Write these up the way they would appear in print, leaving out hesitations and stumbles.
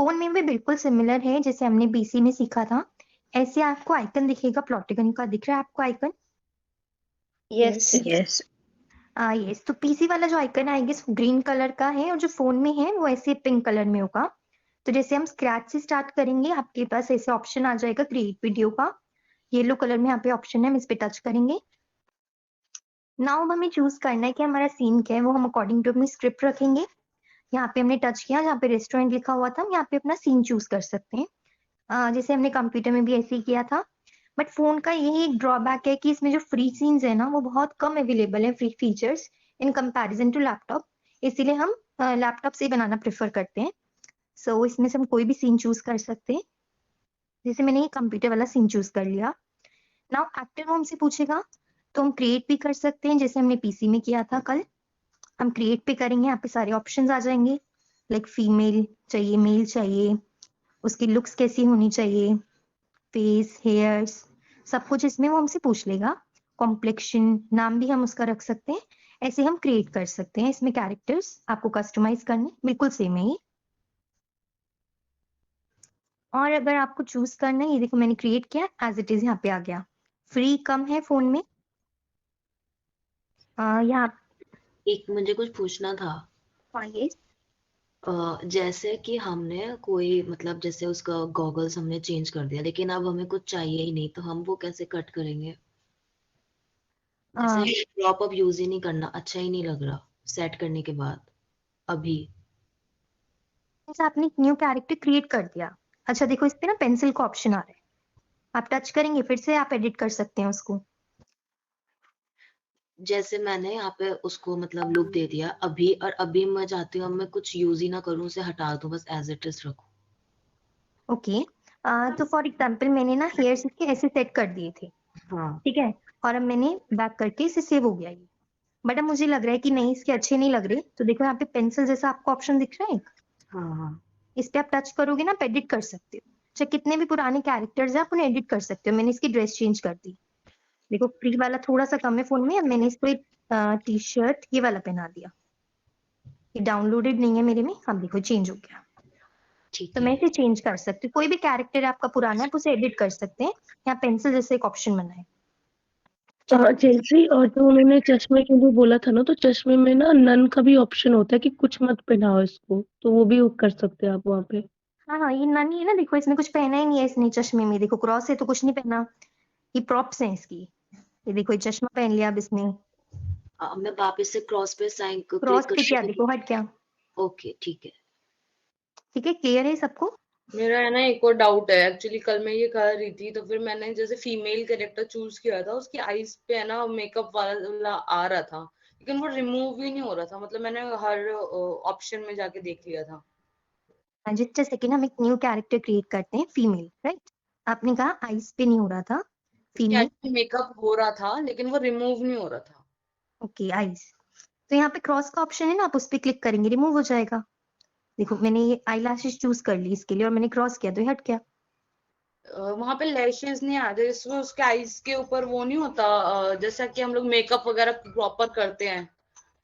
Phone में भी बिल्कुल सिमिलर है जैसे हमने बीसी में सीखा था। ऐसे आपको आइकन दिखेगा, प्लॉटिगन का दिख रहा है आपको आइकन? Yes yes. यस, तो पीसी वाला जो आइकन आएगा ग्रीन कलर का है और जो फोन में है वो ऐसे पिंक कलर में होगा। तो जैसे हम स्क्रैच से स्टार्ट करेंगे आपके पास ऐसे ऑप्शन आ जाएगा क्रिएट वीडियो का, येलो कलर में यहाँ पे ऑप्शन है, हम इस पे टच करेंगे। नाउ हमें चूज करना है कि हमारा सीन क्या है, वो हम अकॉर्डिंग टू अपनी स्क्रिप्ट रखेंगे। यहाँ पे हमने टच किया, जहाँ पे रेस्टोरेंट लिखा हुआ था हम यहाँ पे अपना सीन चूज कर सकते हैं। जैसे हमने कंप्यूटर में भी ऐसे ही किया था। बट फोन का यही एक ड्रॉबैक है कि इसमें जो फ्री सीन्स है ना वो बहुत कम अवेलेबल है, free features in comparison to laptop. इसीलिए हम लैपटॉप से बनाना प्रेफर करते हैं। सो इसमें से हम कोई भी सीन चूज कर सकते हैं। जैसे मैंने ये कंप्यूटर वाला सीन चूज कर लिया। नाउ एक्टर वो हमसे पूछेगा तो हम क्रिएट भी कर सकते हैं जैसे हमने पीसी में किया था कल। हम क्रिएट पे करेंगे, यहाँ पे सारे ऑप्शंस आ जाएंगे, लाइक फीमेल चाहिए, मेल चाहिए, उसकी लुक्स कैसी होनी चाहिए, फेस, हेयर्स, सब कुछ इसमें वो हमसे पूछ लेगा। कॉम्प्लेक्शन, नाम भी हम उसका रख सकते हैं। ऐसे हम क्रिएट कर सकते हैं इसमें कैरेक्टर्स, आपको कस्टमाइज करने बिल्कुल सेम है ये। और अगर आपको चूज करना है, ये देखो मैंने क्रिएट किया, एज इट इज यहाँ पे आ गया। फ्री कम है फोन में। यहाँ एक मुझे कुछ पूछना था। ये जैसे कि हमने कोई मतलब जैसे उसका गॉगल्स हमने चेंज कर दिया लेकिन अब हमें कुछ चाहिए ही नहीं तो हम वो कैसे कट करेंगे? जैसे ड्रॉप अप यूज ही नहीं करना, अच्छा ही नहीं लग रहा सेट करने के बाद अभी। आपने एक न्यू कैरेक्टर क्रिएट कर दिया। अच्छा देखो इस पे ना पेंसिल का ऑप्शन आ रहा है, आप टच करेंगे फिर से आप एडिट कर सकते हैं उसको। जैसे मैंने यहाँ पे उसको मतलब लुक दे दिया अभी, और अभी मैं चाहती हूँ अब मैं कुछ यूज ही ना करूँ, उसे हटा दूं, बस एज इट इज रखूं। ओके, तो फॉर एग्जाम्पल मैंने ना हेयर्स इसके ऐसे सेट कर दिए थे, हाँ ठीक है, और अब मैंने बैक करके इसे सेव हो गया ये। बट अब मुझे लग रहा है कि नहीं इसके अच्छे नहीं लग रहे, तो देखो यहाँ पे पेंसिल जैसा आपको ऑप्शन दिख रहा है एक, हाँ हाँ। इस पे आप टच करोगे ना, आप एडिट कर सकते हो। चाहे कितने भी पुराने कैरेक्टर्स हैं आप उन्हें एडिट कर सकते हो। मैंने इसकी ड्रेस चेंज कर दी, देखो फ्री वाला थोड़ा सा कम है फोन में, अब मैंने इसको एक टी शर्ट ये वाला पहना दिया। ये डाउनलोडेड नहीं है मेरे में, अब देखो चेंज हो गया। ठीक तो है। मैं इसे चेंज कर सकती हूँ, कोई भी कैरेक्टर आपका पुराना है आप उसे एडिट कर सकते हैं। यहाँ पेंसिल जैसे एक ऑप्शन बना है। जैसे और जो उन्होंने चश्मे के लिए बोला था ना, तो चश्मे में ना नन का भी ऑप्शन होता है कि कुछ मत पहनाओ इसको, तो वो भी कर सकते हैं आप वहाँ पे। हाँ हाँ, ये नन ही है ना, देखो इसने कुछ पहना ही नहीं है, इसने चश्मे में देखो क्रॉस है तो कुछ नहीं पहना, ये प्रॉप्स हैं इसकी। ये देखो ये चश्मा पहन लिया अब इसने, मैं वापस से क्रॉस पे साइन क्लिक क्रॉस पे करती क्या हूँ। देखो हट गया। ओके ठीक है। ठीक है, क्लियर है सबको? मेरा है ना एक और डाउट है एक्चुअली, कल मैं ये कर रही थी तो फिर मैंने जैसे फीमेल कैरेक्टर चूज किया था, उसकी आईज पे है ना मेकअप वाला आ रहा था लेकिन वो रिमूव ही नहीं हो रहा था, मतलब मैंने हर ऑप्शन में जाके देख लिया था। जितने सेकंड हम एक न्यू कैरेक्टर क्रिएट करते हैं फीमेल, राइट? आपने कहा आईज पे नहीं हो रहा था, उसकी फीमेल, आईज पे मेकअप हो रहा था लेकिन वो रिमूव नहीं हो रहा था। Okay eyes. तो यहाँ पे क्रॉस का ऑप्शन है ना, आप उस पर क्लिक करेंगे रिमूव हो जाएगा। देखो मैंने ये आई लैशेज चूज कर ली इसके लिए और मैंने क्रॉस किया तो ये हट गया। वहां पे लैशेस नहीं आते, इसमें उसके आईज के ऊपर वो नहीं होता, जैसा कि हम लोग मेकअप वगैरह प्रॉपर करते हैं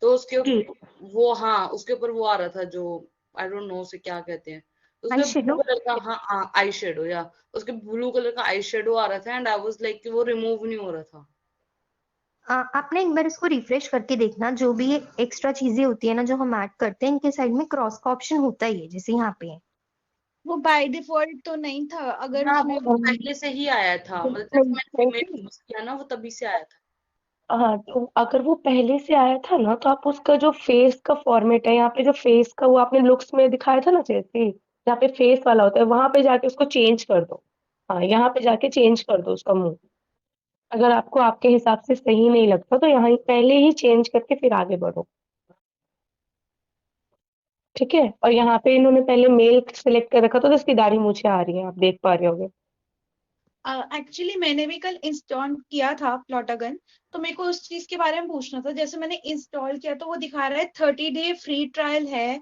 तो उसके ओके, वो, हाँ उसके ऊपर वो आ रहा था जो, आई डोंट नो उसे क्या कहते हैं, आई उसमें ब्लू शेडो। कलर का, हाँ हाँ आई शेडो, या उसके ब्लू कलर का आई शेडो आ रहा था एंड आई वाज लाइक कि वो रिमूव नहीं हो रहा था। आपने एक बार इसको रिफ्रेश करके देखना, जो भी ये एक्स्ट्रा चीजें होती है ना जो हम ऐड करते हैं इनके साइड में क्रॉस का ऑप्शन होता ही है, जैसे यहाँ पे है। वो बाय डिफॉल्ट तो नहीं था, अगर हाँ उसमें वो पहले से ही आया था, मतलब जब मैंने फीमेल यूज किया ना वो तभी से आया था। हाँ, तो अगर वो पहले से आया था ना, तो आप उसका जो फेस का फॉर्मेट है, यहाँ पे जो फेस का वो आपने लुक्स में दिखाया था ना, जैसे जहाँ पे फेस वाला होता है वहां पे जाके उसको चेंज कर दो। हाँ, यहाँ पे जाके चेंज कर दो उसका मुंह। अगर आपको आपके हिसाब से सही नहीं लगता तो यहाँ पहले ही चेंज करके फिर आगे बढ़ो। ठीक है, और यहाँ पे इन्होंने पहले मेल सिलेक्ट कर रखा था तो इसकी दाढ़ी मूछें आ रही है, आप देख पा रहे होगे। एक्चुअली मैंने भी कल इंस्टॉल किया था प्लॉटागन, तो मेरे को उस चीज के बारे में पूछना था। जैसे मैंने इंस्टॉल किया तो वो दिखा रहा है 30 डे फ्री ट्रायल है,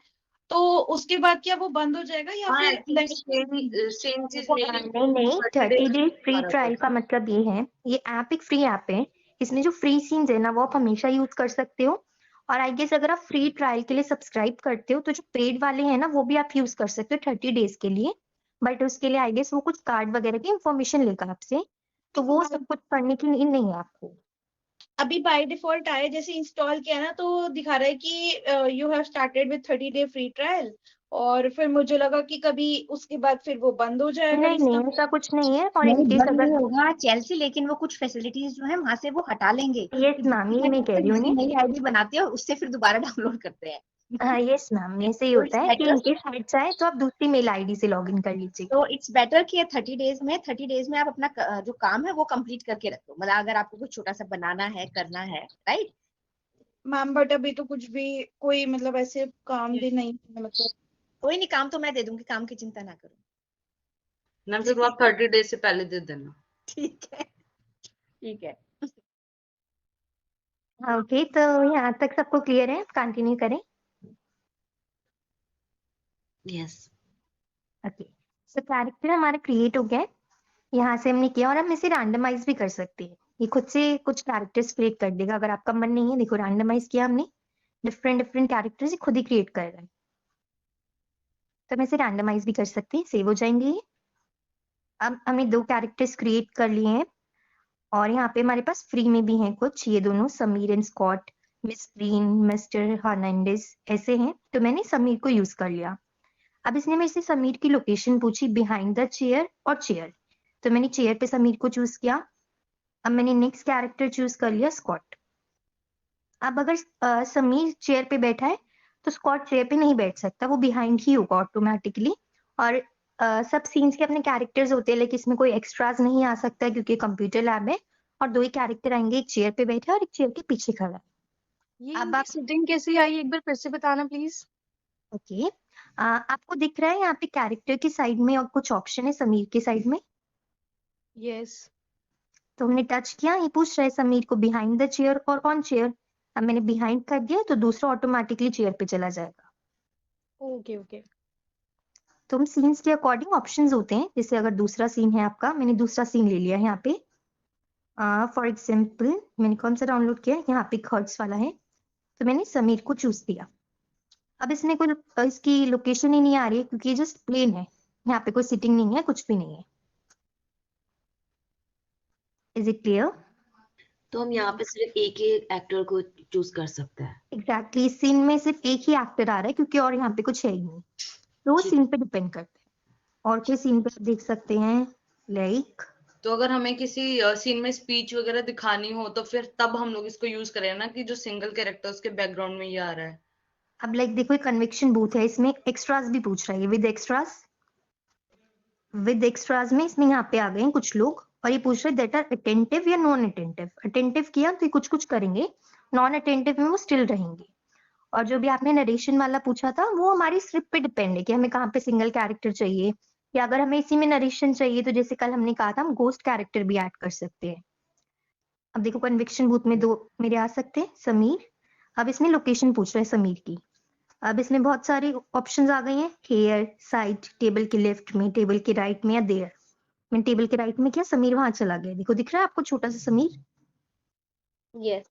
तो उसके बाद क्या वो बंद हो जाएगा या हाँ फिर एक्चुअली सेम चीज मेरी नहीं नहीं, 30 डेज फ्री ट्रायल का मतलब ये है, ये ऐप एक फ्री ऐप है, इसमें जो फ्री सीन्स है ना वो आप हमेशा यूज कर सकते हो। और आई गेस अगर आप फ्री ट्रायल के लिए सब्सक्राइब करते हो तो जो पेड वाले हैं ना वो भी आप यूज कर सकते हो 30 डेज के लिए, बट उसके लिए आई गेस वो कुछ कार्ड वगैरह की इंफॉर्मेशन लेगा आपसे, तो वो सब कुछ करने के लिए नहीं है आपको। अभी बाय डिफॉल्ट आया, जैसे इंस्टॉल किया ना तो दिखा रहा है कि you have started with 30 day free trial, और फिर मुझे लगा कि कभी उसके बाद फिर वो बंद हो जाएगा नहीं इसका। नहीं ऐसा कुछ नहीं है, और नहीं, इनकेस बंद नहीं अगर होगा चेल्सी, लेकिन वो कुछ फैसिलिटीज जो है वहां से वो हटा लेंगे। यस मैम ये मैं कह रही हूँ नई आईडी बनाते हैं और उससे फिर दोबारा डाउनलोड करते हैं। यस मैम ऐसे ही तो होता है कि इनकेस हट जाए तो आप दूसरी मेल आईडी से लॉग इन कर लीजिए। तो इट्स बेटर कि 30 डेज में आप अपना जो काम है वो कंप्लीट करके रखो, मतलब अगर आपको कुछ छोटा सा बनाना है, करना है, राइट। मैम बट अभी तो कुछ भी कोई मतलब ऐसे काम भी नहीं है, मतलब कोई नहीं, काम तो मैं दे दूंगी, काम की चिंता ना करो। ना फिर वो आप 30 डेज से पहले दे देना। ठीक है, ठीक है। ओके तो यहाँ तक सबको क्लियर है, कंटिन्यू करें। यस। ओके सो कैरेक्टर हमारा क्रिएट हो गया है, यहाँ से हमने किया, और हम इसे रैंडमाइज भी कर सकते हैं। ये खुद से कुछ कैरेक्टर्स क्रिएट कर देगा अगर आपका मन नहीं है। देखो रैंडमाइज किया हमने, डिफरेंट डिफरेंट कैरेक्टर्स ये खुद ही क्रिएट कर रहा है, तो हम इसे रैंडमाइज भी कर सकते हैं। सेव हो जाएंगे ये। अब हमने 2 कैरेक्टर्स क्रिएट कर लिए हैं, और यहाँ पे हमारे पास फ्री में भी हैं कुछ, ये दोनों Sameer and Scott, Miss Green, Mister Hernandez ऐसे हैं, तो मैंने समीर को यूज कर लिया। अब इसने मेरे से समीर की लोकेशन पूछी बिहाइंड द चेयर और चेयर, तो मैंने चेयर पे समीर को चूज किया। अब मैंने नेक्स्ट कैरेक्टर चूज कर लिया स्कॉट। अब अगर समीर चेयर पे बैठा है तो स्कॉट चेयर पे नहीं बैठ सकता, वो बिहाइंड ही होगा ऑटोमेटिकली। और सब सीन्स के अपने कैरेक्टर्स होते हैं, लेकिन इसमें कोई एक्स्ट्राज नहीं आ सकता है क्योंकि कंप्यूटर लैब है, और 2 ही कैरेक्टर आएंगे, एक चेयर पे बैठा है और एक चेयर के पीछे खड़ा है। ये अब इनकी आप सेटिंग कैसी आई, एक बार फिर से बताना प्लीज। ओके आपको दिख रहा है यहाँ पे कैरेक्टर की साइड में और कुछ ऑप्शन है समीर के साइड में, यस। तो हमने टच किया, ये पूछ रहा है समीर को बिहाइंड द चेयर और ऑन चेयर। अब मैंने बिहाइंड कर दिया तो दूसरा ऑटोमेटिकली चेयर पे चला जाएगा। Okay okay. तो हम सीन्स के अकॉर्डिंग ऑप्शंस होते हैं, जैसे अगर दूसरा सीन है आपका, मैंने दूसरा सीन ले लिया है यहाँ पे, फॉर एग्जाम्पल मैंने कौन सा डाउनलोड किया है, यहाँ पे हर्ट्स वाला है, तो मैंने समीर को चूज किया। अब इसमें कोई इसकी लोकेशन ही नहीं आ रही है क्योंकि ये जस्ट प्लेन है, यहाँ पे कोई सिटिंग नहीं है, कुछ भी नहीं है। Is it clear? तो हम यहाँ पे सिर्फ एक ही एक्टर को चूज कर सकते हैं। एग्जैक्टली इस सीन में सिर्फ एक ही एक्टर आ रहा है क्योंकि और यहाँ पे कुछ है ही नहीं, तो वो ठीक। सीन पे डिपेंड करता है। और के सीन पे आप देख सकते हैं लाइक, तो अगर हमें किसी सीन में स्पीच वगैरह दिखानी हो तो फिर तब हम लोग इसको यूज करें ना, कि जो सिंगल कैरेक्टर उसके बैकग्राउंड में ये आ रहा है। अब लाइक देखो कन्विक्शन बूथ है, इसमें एक्स्ट्रास भी पूछ रहा है, विद एक्स्ट्रास में इसमें यहाँ पे आ गए हैं कुछ लोग, और ये पूछ रहे हैं दैट आर अटेंटिव या नॉन अटेंटिव। अटेंटिव किया तो ये कुछ कुछ करेंगे, नॉन अटेंटिव में वो स्टिल रहेंगे। और जो भी आपने नरेशन वाला पूछा था वो हमारी स्क्रिप्ट पे डिपेंड है कि हमें कहाँ पे सिंगल कैरेक्टर चाहिए, या अगर हमें इसी में नरेशन चाहिए तो जैसे कल हमने कहा था हम गोस्ट कैरेक्टर भी ऐड कर सकते हैं। अब देखो कन्विक्शन बूथ में 2 मेरे आ सकते हैं समीर। अब इसमें लोकेशन पूछ रहा है समीर की। अब इसमें बहुत सारी ऑप्शंस आ गई हैं, हेयर, साइड, टेबल के लेफ्ट में, टेबल के राइट में, या देयर। मैंने टेबल के राइट में किया, समीर वहां चला गया, देखो दिख रहा है आपको छोटा सा समीर। यस।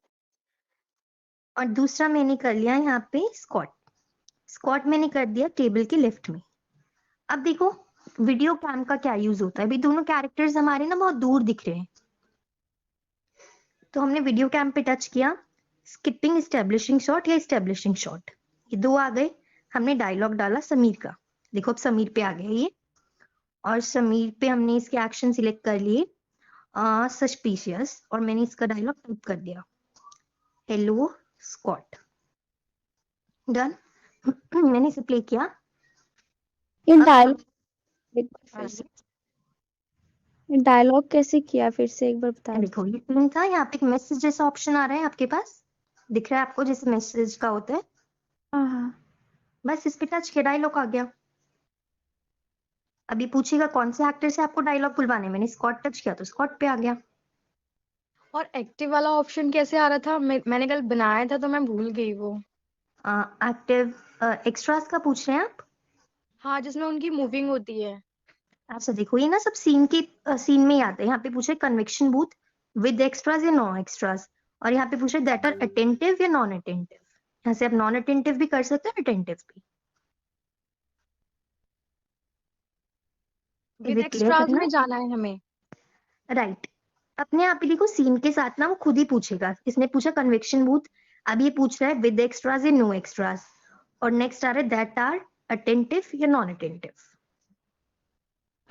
और दूसरा मैंने कर लिया यहाँ पे स्कॉट मैंने कर दिया टेबल के लेफ्ट में। अब देखो वीडियो कैम का क्या यूज होता है, अभी दोनों कैरेक्टर्स हमारे ना बहुत दूर दिख रहे हैं, तो हमने वीडियो कैम पे टच किया, स्किपिंग एस्टेब्लिशिंग शॉट या एस्टेब्लिशिंग शॉट, ये 2 आ गए। हमने डायलॉग डाला समीर का, देखो अब समीर पे आ गया ये, और समीर पे हमने इसके एक्शन सिलेक्ट कर लिए सस्पिशियस, और मैंने इसका डायलॉग टाइप कर दिया, हेलो स्कॉट, डन। मैंने इसे प्ले किया। ये अब डायलॉग कैसे किया, फिर से एक बार बता दो। देखो ये सीन था, यहाँ पे एक मैसेज जैसा ऑप्शन आ रहा है आपके पास, दिख रहा है आपको जैसे मैसेज का होता है, हाँ। बस इस पे टच किया, डायलॉग आ गया। अभी पूछेगा कौन से एक्टर से आपको डायलॉग बुलवाने, मैंने स्कॉट टच किया तो स्कॉट पे आ गया। और एक्टिव वाला ऑप्शन कैसे आ रहा था, मैंने कल बनाया था तो मैं भूल गई वो। एक्टिव एक्स्ट्रास का पूछ रहे हैं आप? हाँ, जिसमें उनकी मूविंग होती है। अच्छा देखो ये ना सब सीन में ही आता है, यहाँ पे पूछ रहे कन्विक्शन बूथ विद एक्स्ट्रास या नॉन एक्स्ट्रास, और यहाँ पे पूछ रहे दैट आर अटेंटिव या नॉन अटेंटिव। यहाँ से आप नॉन अटेंटिव भी कर सकते हैं, अटेंटिव भी। With Is it clear extras करना? में जाना है हमें। राइट। अपने आप ही देखो सीन के साथ ना वो खुद ही पूछेगा। इसने पूछा कन्विक्शन बूथ, अब ये पूछ रहा है विद एक्स्ट्राज या नो एक्स्ट्राज, और नेक्स्ट आ रहा है दैट आर अटेंटिव या नॉन अटेंटिव।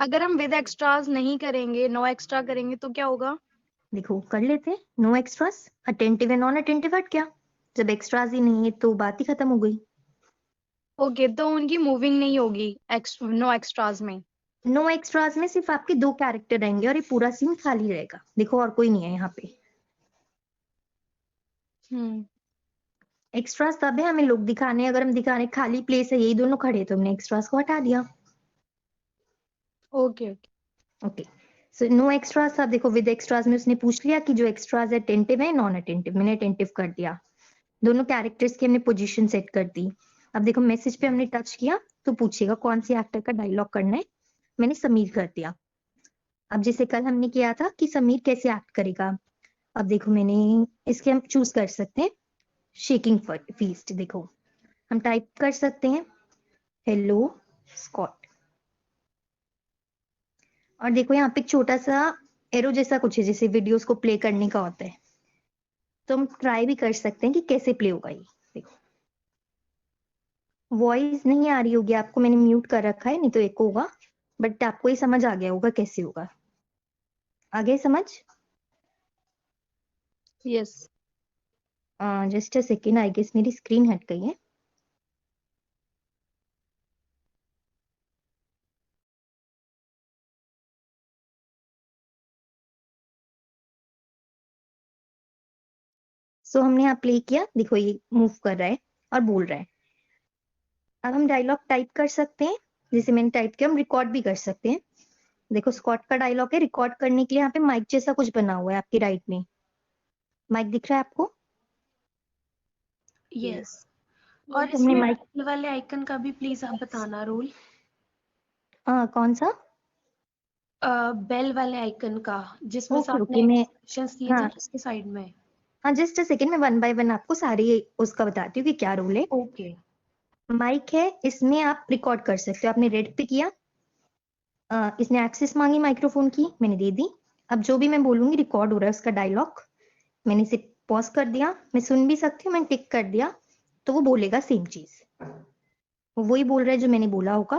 अगर हम विद एक्स्ट्राज नहीं करेंगे, नो एक्स्ट्रा करेंगे तो क्या होगा? देखो कर लेते हैं, नो एक्स्ट्राज, अटेंटिव या नॉन अटेंटिव हट गया। जब एक्स्ट्राज ही नहीं है तो बात ही खत्म हो गई। ओके, तो उनकी मूविंग नहीं होगी नो एक्स्ट्राज में। नो एक्स्ट्राज में सिर्फ आपके 2 कैरेक्टर रहेंगे और ये पूरा सीन खाली रहेगा। देखो और कोई नहीं है यहाँ पे। एक्स्ट्राज तब है हमें लोग दिखाने, अगर हम दिखाने खाली प्लेस है यही दोनों खड़े तो हमने एक्स्ट्राज को हटा दिया। Okay okay. Okay, so no extras. अब देखो विद एक्स्ट्राज में उसने पूछ लिया कि जो एक्स्ट्राज है अटेंटिव है नॉन अटेंटिव, मैंने अटेंटिव कर दिया। दोनों कैरेक्टर्स की हमने पोजीशन सेट कर दी। अब देखो मैसेज पे हमने टच किया तो पूछेगा कौन से एक्टर का डायलॉग करना है, मैंने समीर कर दिया। अब जैसे कल हमने किया था कि समीर कैसे एक्ट करेगा, अब देखो मैंने इसके हम चूज कर सकते हैं शेकिंग फीस्ट। देखो हम टाइप कर सकते हैं हेलो स्कॉट, और देखो यहाँ पे एक छोटा सा एरो जैसा कुछ है जैसे वीडियोस को प्ले करने का होता है, तो हम ट्राई भी कर सकते हैं कि कैसे प्ले होगा ये। देखो वॉइस नहीं आ रही होगी आपको, मैंने म्यूट कर रखा है नहीं तो एक होगा, बट आपको ये समझ आ गया होगा कैसे होगा। आ गया समझ? Yes. Just a second, I guess मेरी स्क्रीन हट गई है। सो हमने यहाँ प्ले किया, देखो ये मूव कर रहा है और बोल रहा है। अब हम डायलॉग टाइप कर सकते हैं, जैसे मैंने टाइप किया, हम रिकॉर्ड भी कर सकते हैं। देखो स्कॉट का डायलॉग है, रिकॉर्ड करने के लिए यहाँ पे माइक जैसा कुछ बना हुआ है आपकी राइट में, माइक दिख रहा है आपको? यस। और तुमने इसमें माइक बेल वाले आइकन का भी प्लीज आप बताना रोल। कौन सा? बेल वाले आइकन का, जिसमें से ओके आपने ओके, मैं एक्सप्रेशंस दिए थे हाँ उसके साइड में। हाँ जस्ट अ सेकेंड, मैं 1 बाय 1 आपको सारी उसका बताती हूँ कि क्या रूल है। ओके। माइक है, इसमें आप रिकॉर्ड कर सकते हो। आपने रेड पे किया, इसने एक्सेस मांगी माइक्रोफोन की, मैंने दे दी। अब जो भी मैं बोलूंगी रिकॉर्ड हो रहा है उसका डायलॉग, मैंने इसे पॉज कर दिया, मैं सुन भी सकती हूँ, मैंने टिक कर दिया तो वो बोलेगा सेम चीज, वो वही बोल रहा है जो मैंने बोला होगा।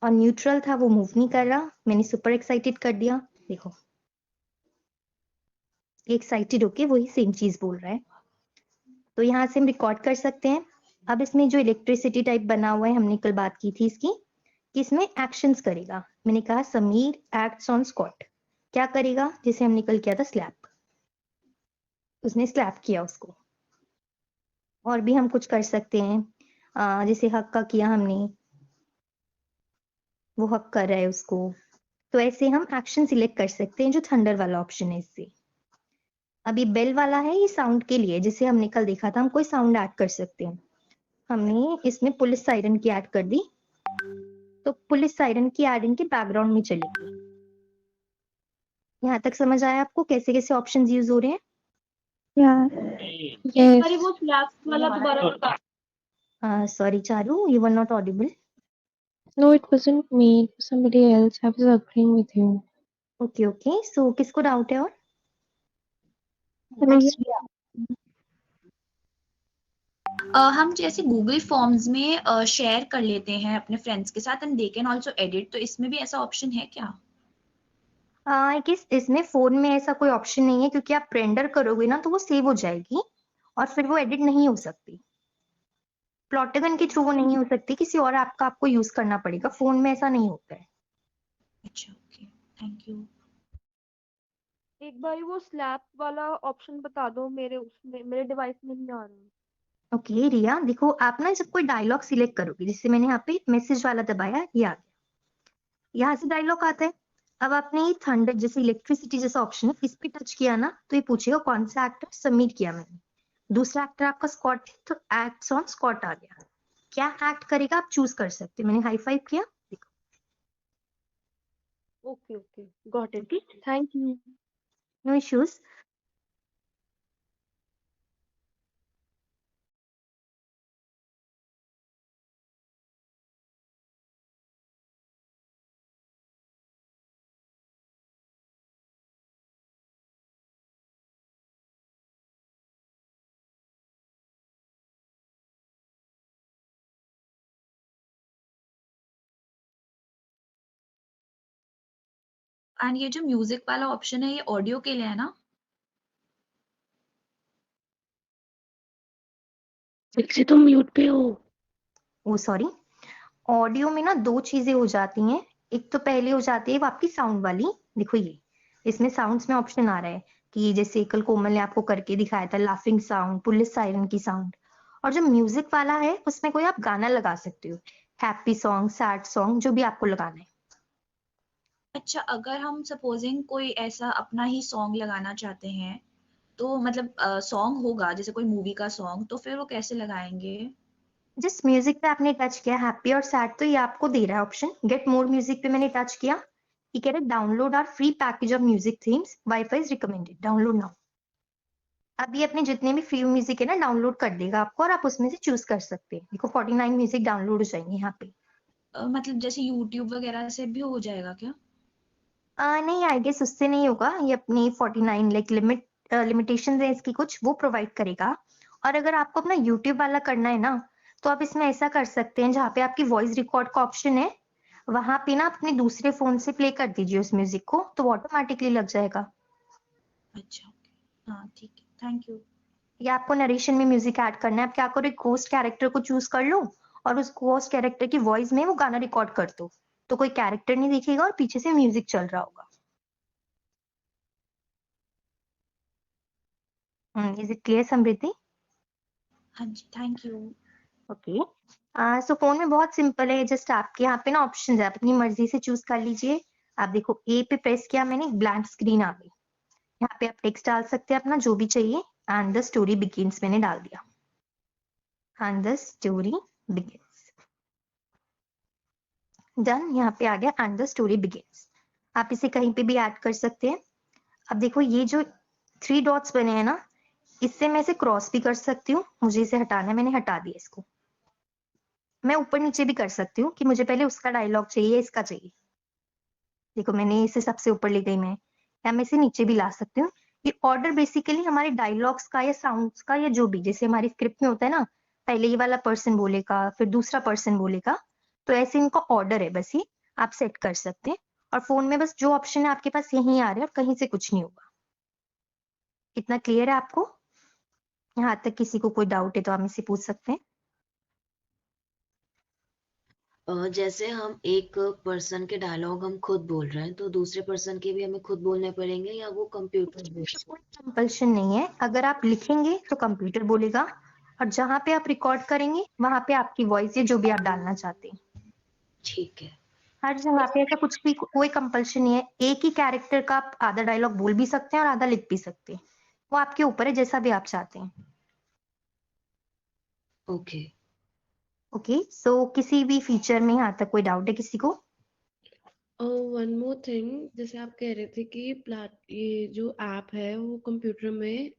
और न्यूट्रल था, वो मूव नहीं कर रहा, मैंने सुपर एक्साइटेड कर दिया। देखो एक्साइटेड होके वही सेम चीज बोल रहा है, तो यहाँ से हम रिकॉर्ड कर सकते हैं। अब इसमें जो इलेक्ट्रिसिटी टाइप बना हुआ है, हमने कल बात की थी इसकी, कि इसमें एक्शंस करेगा। मैंने कहा समीर एक्ट्स ऑन स्कॉट, क्या करेगा? जैसे हमने कल किया था स्लैप, उसने स्लैप किया उसको। और भी हम कुछ कर सकते हैं, जैसे हक का किया हमने, वो हक कर रहा है उसको, तो ऐसे हम एक्शन सिलेक्ट कर सकते हैं जो थंडर वाला ऑप्शन है इससे। अब ये बेल वाला है, ये साउंड के लिए, जैसे हमने कल देखा था हम कोई साउंड ऐड कर सकते हैं। हमने इसमें पुलिस सायरन की ऐड कर दी, तो पुलिस सायरन की ऐड इनके बैकग्राउंड में चलेगी। यहाँ तक समझ आया आपको कैसे कैसे ऑप्शंस यूज हो रहे हैं? Yes. अरे वो स्लैप्स वाला दोबारा बता। Sorry Charu, you were not Audible. No, it wasn't me. It was somebody else. I was agreeing with you. Okay okay, so किसको डाउट है और? Riya. हम जैसे गूगल फॉर्म्स में शेयर कर लेते हैं अपने फ्रेंड्स के साथ and they can also edit, तो इसमें भी ऐसा ऑप्शन है क्या? आई गेस इसमें फोन में ऐसा कोई ऑप्शन नहीं है, क्योंकि आप रेंडर करोगे ना तो वो सेव हो जाएगी और फिर वो एडिट नहीं हो सकती। प्लॉटगन के थ्रू वो नहीं हो सकती, किसी और ऐप का आपको यूज करना पड़ेगा, फोन में ऐसा नहीं होता है। अच्छा ओके, थैंक यू। एक बार वो स्लैप वाला ऑप्शन बता दो, मेरे उसमें मेरे डिवाइस में नहीं आ रहा। ओके रिया, देखो आप ना जब कोई डायलॉग सिलेक्ट करोगे, जैसे मैंने यहाँ पे मैसेज वाला दबाया, ये आ गया, यहाँ से डायलॉग आता है। अब आपने ये थंडर जैसे इलेक्ट्रिसिटी जैसा ऑप्शन है, इस पे टच किया ना तो ये पूछेगा कौन सा एक्टर सबमिट किया मैंने। दूसरा एक्टर आपका स्कॉट है तो एक्ट्स ऑन स्कॉट आ गया। क्या एक्ट करेगा आप चूज कर सकते हो। मैंने हाई फाइव किया, okay okay, got it, okay, thank you. No issues. And ये जो म्यूजिक वाला ऑप्शन है ये ऑडियो के लिए है ना? दीक्षित तुम म्यूट पे हो। ओ सॉरी, ऑडियो में ना दो चीजें हो जाती हैं। एक तो पहले हो जाती है वो आपकी साउंड वाली, देखो ये इसमें साउंड्स में ऑप्शन आ रहा है कि जैसे कल कोमल ने आपको करके दिखाया था लाफिंग साउंड, पुलिस सायरन की साउंड। और जो म्यूजिक वाला है उसमें कोई आप गाना लगा सकते हो, हैप्पी सॉन्ग, सैड सॉन्ग, जो भी आपको लगाना है। अच्छा, अगर हम सपोजिंग कोई ऐसा अपना ही सॉन्ग लगाना चाहते हैं तो मतलब सॉन्ग होगा जैसे कोई मूवी का सॉन्ग, तो फिर वो कैसे लगाएंगे? जिस म्यूजिक पे आपने टच किया हैप्पी और सैड, तो ये आपको दे रहा है ऑप्शन। गेट मोर म्यूजिक पे मैंने टच किया, ये कह रहा है download our free package of music themes, wifi is recommended, download now. अब ये अपने जितने भी फ्री म्यूजिक है ना डाउनलोड कर देगा आपको, और आप उसमें से चूज कर सकते हैं। देखो 49 म्यूजिक डाउनलोड हो जाएंगे यहाँ पे। मतलब जैसे यूट्यूब वगैरह से भी हो जाएगा क्या? नहीं, आई गेस उससे नहीं होगा। ये अपनी 49 लाइक लिमिटेशन है इसकी कुछ, वो प्रोवाइड करेगा। और अगर आपको अपना यूट्यूब वाला करना है ना, तो आप इसमें ऐसा कर सकते हैं, जहाँ पे आपकी वॉइस रिकॉर्ड का ऑप्शन है वहां पे ना अपने दूसरे फोन से प्ले कर दीजिए उस म्यूजिक को, तो ऑटोमेटिकली लग जाएगा। अच्छा, ओके, हाँ ठीक है, थैंक यू। या आपको नरेशन में म्यूजिक ऐड करना है, आप क्या करो, एक घोस्ट कैरेक्टर को चूज कर लो और उस घोस्ट कैरेक्टर की वॉइस में वो गाना रिकॉर्ड कर दो, तो कोई कैरेक्टर नहीं दिखेगा और पीछे से म्यूजिक चल रहा होगा। Is it clear Samriddhi? हाँ जी, thank you. Okay, so phone में बहुत सिंपल है, जस्ट आपके यहाँ पे ना ऑप्शन है, आप अपनी मर्जी से चूज कर लीजिए। आप देखो ए पे प्रेस किया मैंने, ब्लैंक स्क्रीन आ गई। यहाँ पे आप टेक्स्ट डाल सकते हैं अपना जो भी चाहिए, एंड द स्टोरी बिगिंस मैंने डाल दिया, and the story begins, done. यहाँ पे आ गया एंड द स्टोरी बिगिंस। आप इसे कहीं पे भी ऐड कर सकते हैं। अब देखो ये जो 3 डॉट्स बने हैं ना, इससे मैं इसे क्रॉस भी कर सकती हूँ। मुझे इसे हटाना है, मैंने हटा दिया इसको। मैं ऊपर नीचे भी कर सकती हूँ कि मुझे पहले उसका डायलॉग चाहिए, इसका चाहिए। देखो मैंने इसे सबसे ऊपर ले गई मैं, या मैं इसे नीचे भी ला सकती हूँ। ये ऑर्डर बेसिकली हमारे डायलॉग्स का या साउंड्स का या जो भी, जैसे हमारी स्क्रिप्ट में होता है ना, पहले ये वाला पर्सन बोलेगा फिर दूसरा पर्सन बोलेगा, तो ऐसे इनका ऑर्डर है, बस ये आप सेट कर सकते हैं। और फोन में बस जो ऑप्शन है आपके पास यही आ रहा है और कहीं से कुछ नहीं होगा। इतना क्लियर है आपको? यहाँ तक किसी को कोई डाउट है तो आप मुझसे पूछ सकते हैं। जैसे हम एक पर्सन के डायलॉग हम खुद बोल रहे हैं तो दूसरे पर्सन के भी हमें खुद बोलने पड़ेंगे या वो कंप्यूटर बेस्ड? कोई कंपल्शन नहीं है, अगर आप लिखेंगे तो कंप्यूटर बोलेगा, और जहां पे आप रिकॉर्ड करेंगे वहां पे आपकी वॉइस है जो भी आप डालना चाहते हैं। ठीक है। हर जगह पे ऐसा कुछ भी कोई कंपल्शन नहीं है। एक ही कैरेक्टर का आप आधा डायलॉग बोल भी सकते हैं और आधा लिख भी सकते हैं, वो आपके ऊपर है, जैसा भी आप चाहते हैं। ओके। ओके, सो किसी भी फीचर में यहाँ तक कोई डाउट है किसी को? वन मोर थिंग, जैसे आप कह रहे थे कि ये जो ऐप है वो कंप्यूटर में